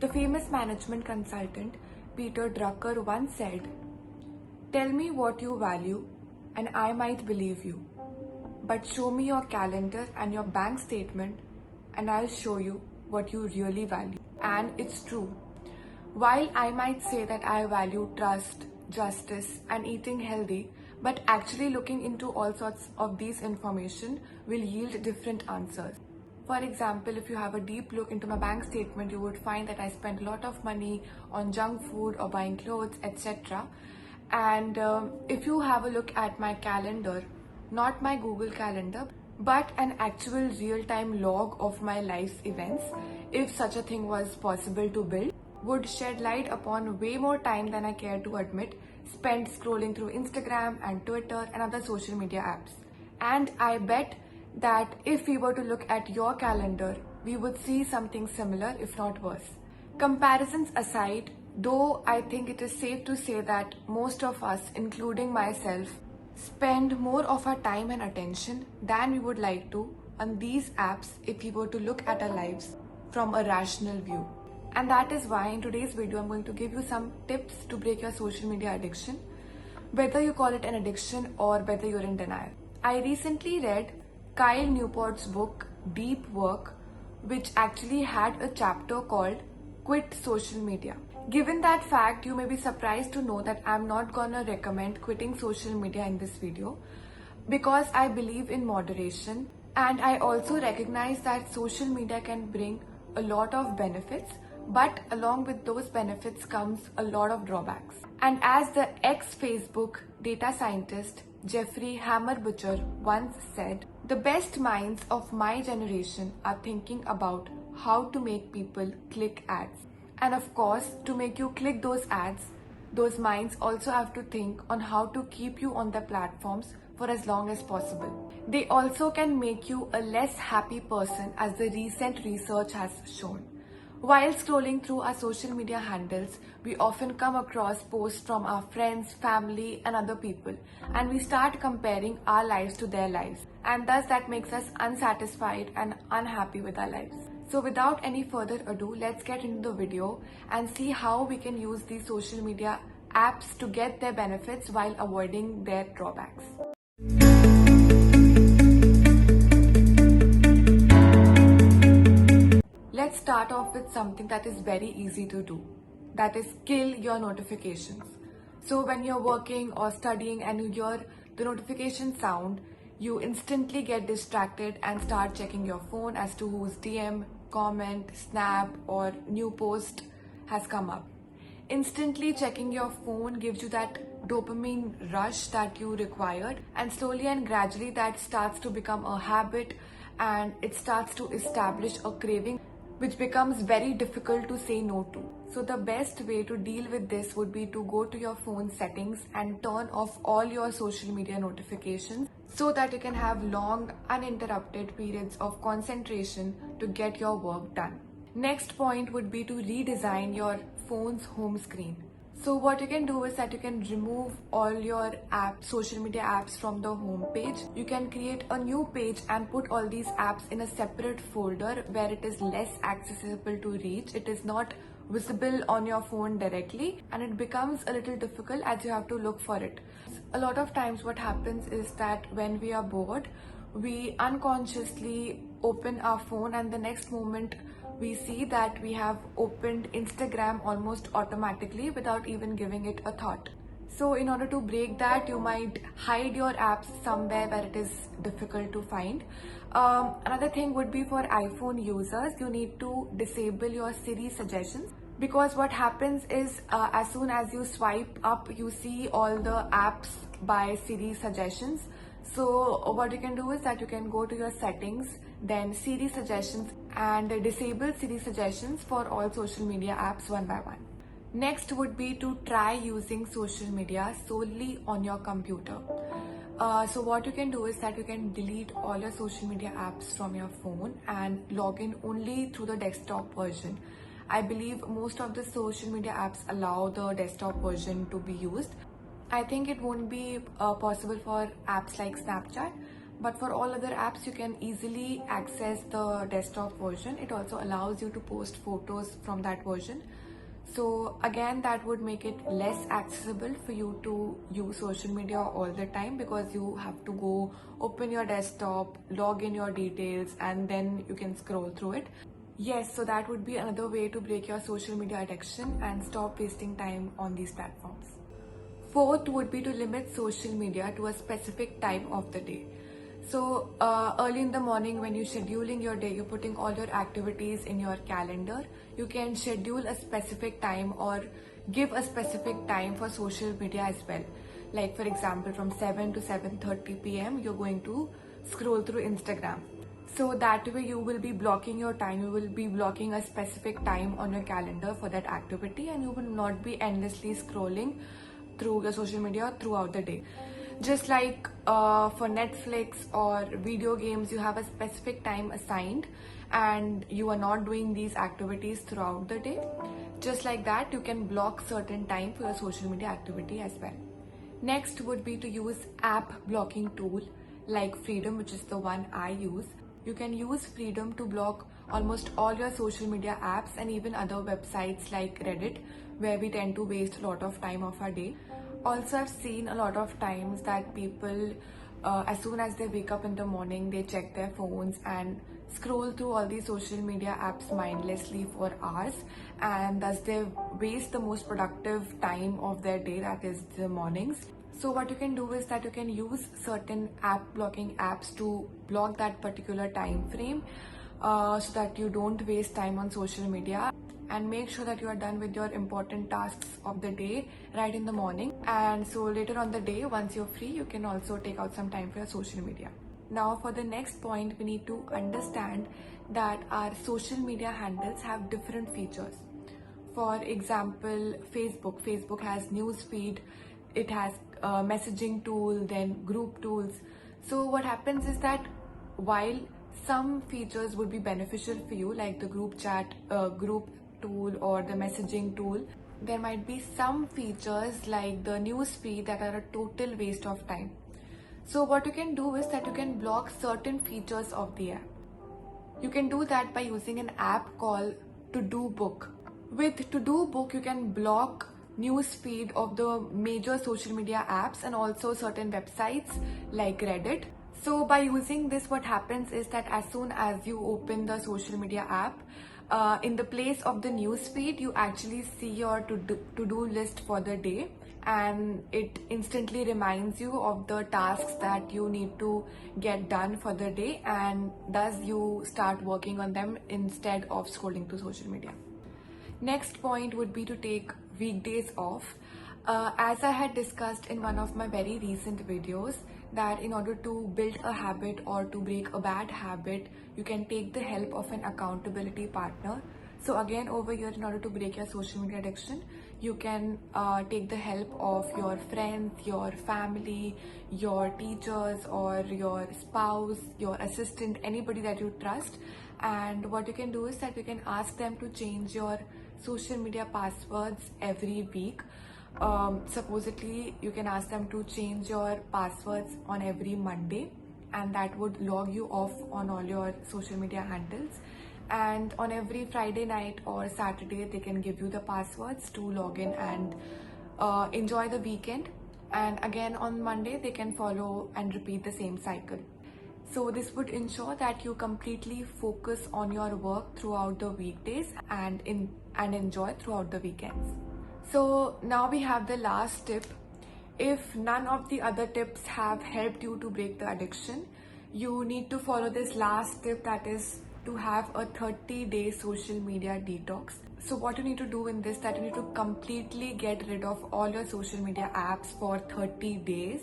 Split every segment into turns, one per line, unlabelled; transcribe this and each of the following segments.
The famous management consultant Peter Drucker once said, "Tell me what you value and I might believe you. But show me your calendar and your bank statement and I'll show you what you really value." And it's true. While I might say that I value trust, justice and eating healthy, but actually looking into all sorts of these information will yield different answers. For example, if you have a deep look into my bank statement, you would find that I spend a lot of money on junk food or buying clothes, etc. And if you have a look at my calendar, not my Google Calendar, but an actual real-time log of my life's events, if such a thing was possible to build, would shed light upon way more time than I care to admit spent scrolling through Instagram and Twitter and other social media apps. And I bet that if we were to look at your calendar, we would see something similar, if not worse. Comparisons aside, though I think it is safe to say that most of us, including myself, spend more of our time and attention than we would like to on these apps if we were to look at our lives from a rational view. And that is why in today's video I'm going to give you some tips to break your social media addiction, whether you call it an addiction or whether you're in denial. I recently read Kyle Newport's book Deep Work, which actually had a chapter called Quit Social Media. Given that fact, you may be surprised to know that I'm not gonna recommend quitting social media in this video because I believe in moderation, and I also recognize that social media can bring a lot of benefits, but along with those benefits comes a lot of drawbacks. And as the ex-Facebook data scientist Jeffrey Hammer-Butcher once said, "The best minds of my generation are thinking about how to make people click ads." And of course, to make you click those ads, those minds also have to think on how to keep you on their platforms for as long as possible. They also can make you a less happy person, as the recent research has shown. While scrolling through our social media handles, we often come across posts from our friends, family and other people, and we start comparing our lives to their lives, and thus that makes us unsatisfied and unhappy with our lives. So without any further ado, let's get into the video and see how we can use these social media apps to get their benefits while avoiding their drawbacks. Let's start off with something that is very easy to do. That is kill your notifications. So when you're working or studying and you hear the notification sound, you instantly get distracted and start checking your phone as to whose DM, comment, snap or new post has come up. Instantly checking your phone gives you that dopamine rush that you required, and slowly and gradually that starts to become a habit and it starts to establish a craving which becomes very difficult to say no to. So the best way to deal with this would be to go to your phone settings and turn off all your social media notifications so that you can have long, uninterrupted periods of concentration to get your work done. Next point would be to redesign your phone's home screen. So what you can do is that you can remove all your apps, social media apps from the home page. You can create a new page and put all these apps in a separate folder where it is less accessible to reach. It is not visible on your phone directly and it becomes a little difficult as you have to look for it. A lot of times what happens is that when we are bored, we unconsciously open our phone and the next moment we see that we have opened Instagram almost automatically without even giving it a thought. So in order to break that, you might hide your apps somewhere where it is difficult to find. Another thing would be for iPhone users, you need to disable your Siri suggestions, because what happens is as soon as you swipe up, you see all the apps by Siri suggestions. So what you can do is that you can go to your settings, then Siri suggestions, and disable Siri suggestions for all social media apps one by one. Next would be to try using social media solely on your computer. So what you can do is that you can delete all your social media apps from your phone and log in only through the desktop version. I believe most of the social media apps allow the desktop version to be used. I think it won't be possible for apps like Snapchat, But for all other apps, you can easily access the desktop version. It also allows you to post photos from that version. So again, that would make it less accessible for you to use social media all the time, because you have to go open your desktop, log in your details, and then you can scroll through it. Yes, so that would be another way to break your social media addiction and stop wasting time on these platforms. Fourth would be to limit social media to a specific time of the day. So early in the morning, when you're scheduling your day, you're putting all your activities in your calendar. You can schedule a specific time or give a specific time for social media as well. Like for example, from 7 to 7:30 p.m. you're going to scroll through Instagram. So that way you will be blocking your time. You will be blocking a specific time on your calendar for that activity, and you will not be endlessly scrolling through your social media throughout the day. Just like for Netflix or video games, you have a specific time assigned and you are not doing these activities throughout the day. Just like that, you can block certain time for your social media activity as well. Next would be to use app blocking tool like Freedom, which is the one I use. You can use Freedom to block almost all your social media apps and even other websites like Reddit, where we tend to waste a lot of time of our day. Also, I've seen a lot of times that people, as soon as they wake up in the morning, they check their phones and scroll through all these social media apps mindlessly for hours, and thus they waste the most productive time of their day, that is the mornings. So what you can do is that you can use certain app blocking apps to block that particular time frame, so that you don't waste time on social media, and make sure that you are done with your important tasks of the day right in the morning. And so later on the day, once you're free, you can also take out some time for your social media. Now for the next point, we need to understand that our social media handles have different features. For example, Facebook has news feed, it has a messaging tool, then group tools. So what happens is that while some features would be beneficial for you, like the group chat, group tool or the messaging tool, there might be some features like the news feed that are a total waste of time. So what you can do is that you can block certain features of the app. You can do that by using an app called To Do Book. With To Do Book, you can block news feed of the major social media apps and also certain websites like Reddit. So by using this, what happens is that as soon as you open the social media app, in the place of the news feed, you actually see your to-do list for the day, and it instantly reminds you of the tasks that you need to get done for the day, and thus you start working on them instead of scrolling through social media. Next point would be to take weekdays off. As I had discussed in one of my very recent videos, that in order to build a habit or to break a bad habit, you can take the help of an accountability partner. So again, over here, in order to break your social media addiction, you can take the help of your friends, your family, your teachers, or your spouse, your assistant, anybody that you trust. And what you can do is that you can ask them to change your social media passwords every week. Supposedly, you can ask them to change your passwords on every Monday, and that would log you off on all your social media handles. And on every Friday night or Saturday, they can give you the passwords to log in and enjoy the weekend. And again on Monday, they can follow and repeat the same cycle. So this would ensure that you completely focus on your work throughout the weekdays and enjoy throughout the weekends. So now we have the last tip. If none of the other tips have helped you to break the addiction, you need to follow this last tip, that is to have a 30-day social media detox. So what you need to do in this, that you need to completely get rid of all your social media apps for 30 days.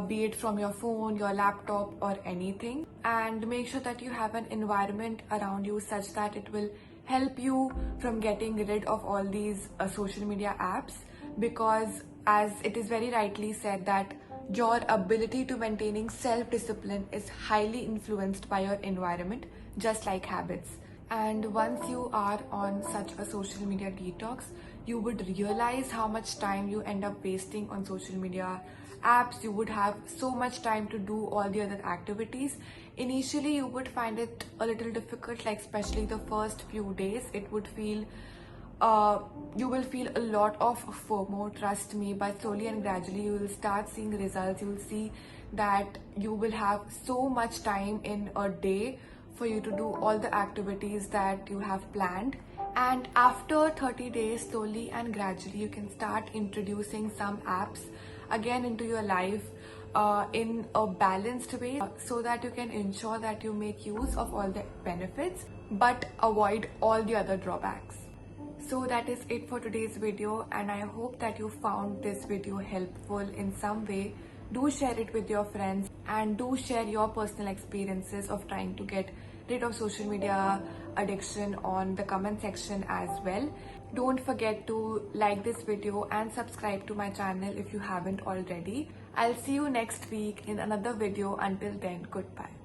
Be it from your phone, your laptop, or anything, and make sure that you have an environment around you such that it will help you from getting rid of all these social media apps, because as it is very rightly said that your ability to maintaining self-discipline is highly influenced by your environment, just like habits. And once you are on such a social media detox, you would realize how much time you end up wasting on social media apps. You would have so much time to do all the other activities. Initially, you would find it a little difficult, like especially the first few days. It would feel you will feel a lot of FOMO, trust me, but slowly and gradually you will start seeing results. You will see that you will have so much time in a day for you to do all the activities that you have planned. And after 30 days, slowly and gradually, you can start introducing some apps again into your life in a balanced way, so that you can ensure that you make use of all the benefits but avoid all the other drawbacks. So that is it for today's video, and I hope that you found this video helpful in some way. Do share it with your friends and do share your personal experiences of trying to get rid of social media addiction on the comment section as well. Don't forget to like this video and subscribe to my channel if you haven't already. I'll see you next week in another video. Until then, goodbye.